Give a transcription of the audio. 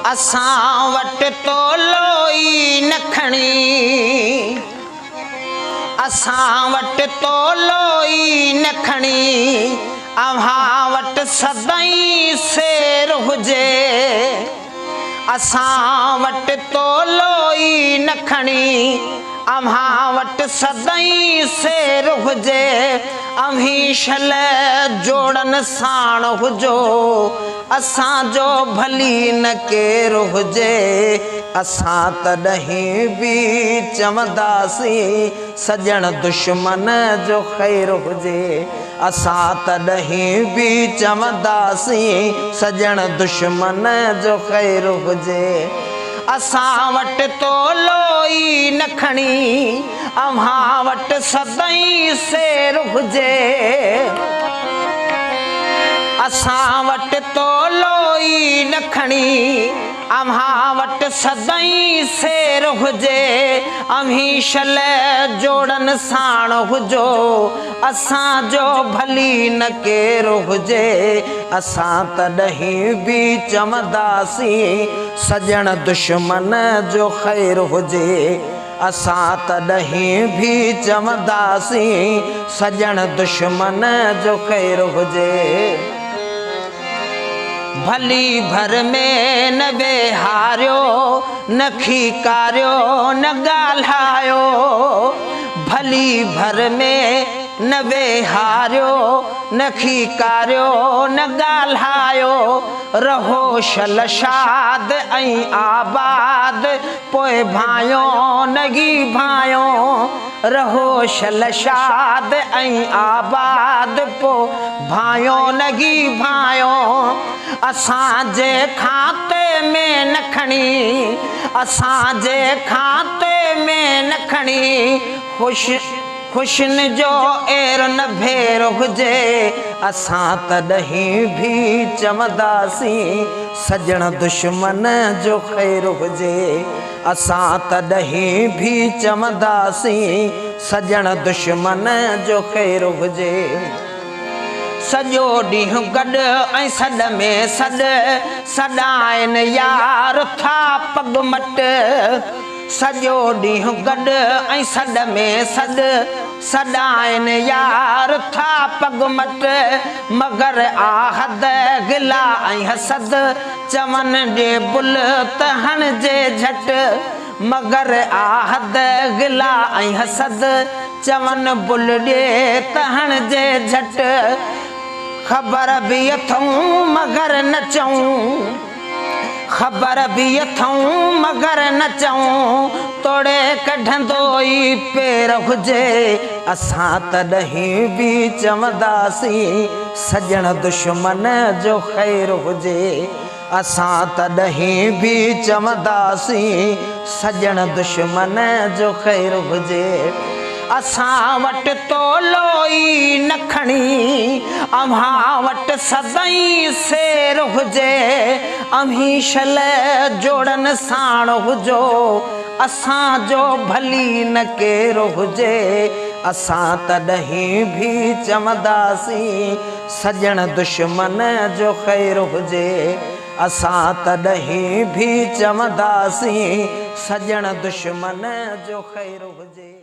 असां वटि तो लोई न खणी, असां वटि तो लोई न खणी, अव्हां वटि सदाईं शेर हुजे। असां वटि तो लोई न खणी, अव्हां वटि सदाईं शेर हुजे। अव्हीं शल जोड़न साण हुजो, असांजो भली न केरु हुजे। असां तॾहिं बि चवंदासीं सॼण दुश्मन जो ख़ैर हुजे। असां तॾहिं बि चवंदासीं सॼण दुश्मन जो ख़ैर हुजे। असां वटि तो लोई न खणी, अव्हां वटि सदाईं शेर हुजे। असां वटि तो लोई न खणी, अव्हां वटि सदाईं शेर हुजे। अव्हीं शल जोड़न साण हुजो, असांजो भली न केरु हुजे। असां तॾहिं बि चवंदासीं सॼण दुश्मन जो ख़ैर हुजे। असां तॾहिं बि चवंदासीं सॼण दुश्मन जो ख़ैर हुजे। भली भर में न वेहारियो, न खीकारियो, न ॻाल्हायो। भली भर में न वेहारियो, न खीकारियो, न ॻाल्हायो। रहो शल शाद ऐं आबाद, पोइ भायो न गी भायो। रहो शल शाद ऐं आबाद, पोइ भायो न गी भायो। असांजे खाते में न खणी, असांजे खाते में न खणी, खुशन जो एर न भेर हुजे। असां तॾहिं बि चवंदासीं सॼण दुश्मन जो ख़ैर हुजे। असां तॾहिं बि चवंदासीं सॼण दुश्मन जो ख़ैर हुजे। सॼो ॾींहुं गॾु ऐं सॾ में सॾ, सॾाइनि यार था पग मट। सॼो ॾींहुं गॾु ऐं सॾ में सॾ, सॾाइनि यार था पग मट। मगर आहद गिला ऐं हसद, चवनि ॾे बुल त हणिजे झट। मगर आहद गिला ऐं हसद, चवनि बुल ॾे त हणिजे झट। ख़बर बि अथऊं मगर न चऊं, ख़बर बि अथऊं मगर न चऊं। तोड़े कढंदो ई पेर हुजे। असां तॾहिं बि चवंदासीं सॼण दुश्मन जो ख़ैर हुजे। असां तॾहिं बि चवंदासीं सॼण दुश्मन जो ख़ैर हुजे। असां वटि तो लोई न खणी, अव्हां वटि सदाईं शेर हुजे। अव्हीं शल जोड़न साण हुजो, असांजो भली न केरु हुजे। असां तॾहिं बि चवंदासीं सॼण दुश्मन जो ख़ैर हुजे। असां तॾहिं बि चवंदासीं सॼण दुश्मन जो ख़ैर हुजे।